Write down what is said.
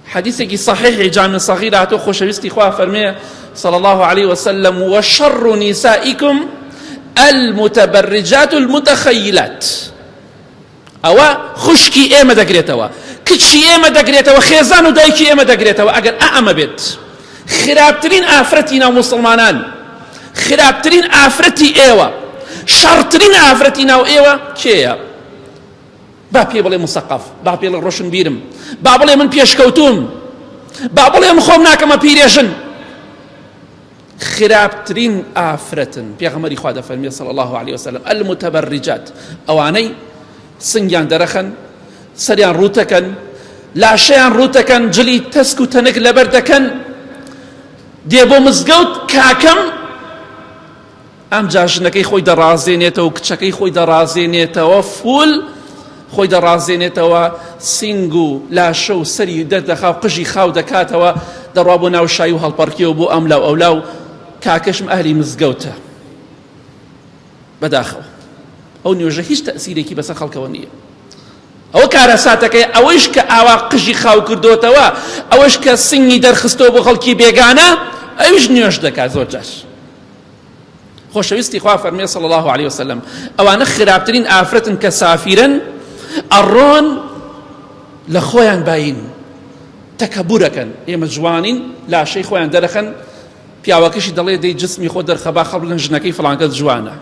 حديثك صحيح جامع صغير هاتو خوشويستي خواه فرمي صلى الله عليه وسلم وشر نسائكم المتبرجات المتخيلات او خشكي ايما دقريتوا كتشي ايما دقريتوا خيزانو دايكي ايما دقريتوا اگر اعمى بيت خرابترين افرتنا مسلمانان خرابترين افرتي ايوا شرطرين افرتنا وايوا كيا با پێ بڵێ مسەقف با پێ بڵێ ڕۆشن بیرم با بڵێ من پێشکەوتوم با بڵێ من خۆم ناکەمە پیرێژن خراپترین ئافرەتن پێغەمبەری خوا دەفەرمێ صلی الله عليه وسلم المتبرجات ئەوانەی سنگیان دەرەخەن سەریان ڕووتەکەن لاشەیان ڕووتەکەن جلی تەسک و تەنک لەبەر دەکەن دێ بۆ مزگەوت کاکەم ئەم جاژنەکەی خۆی دەڕازێنێتەوە و کچەکەی خۆی دەڕازێنێتەوە فول خۆی دەڕازێنێتەوە سینگ و لاشە و سەری دەردەخا و قژی خاو دەکاتەوە دەڕوا بۆ ناو شای و هەڵپەڕکێەوە بۆ ئەم لاو ئەو لاو کاکەشم ئەهلی مزگەوتە بەداخەوە ئەو نوێژە هیچ تەئسیرێکی بەسەر خەڵکەوە نییە ئەوە کارەساتەکەی ئەوەیش کە ئاوا قژی خاو کردوتەوە ئەوەش کە سنگی دەرخستەوە بۆ خەڵکی بێگانە ئەویش نوێژ دەکات زۆر جاش خۆشەویستی خوا فەرمێ صلی الله عليه وسلم ئەوانە خراپترین ئافرەتن کە سافیرن ئەڕۆن لە خۆیان باین تەکەبورەکەن ئێمە جوانین لاشەی خۆیان دەرەخەن پیاوەکەشی دەڵێ دەی جسمی خۆ دەرخەبا خەڵ بڵێن ژنەکەی فڵانکەس جوانە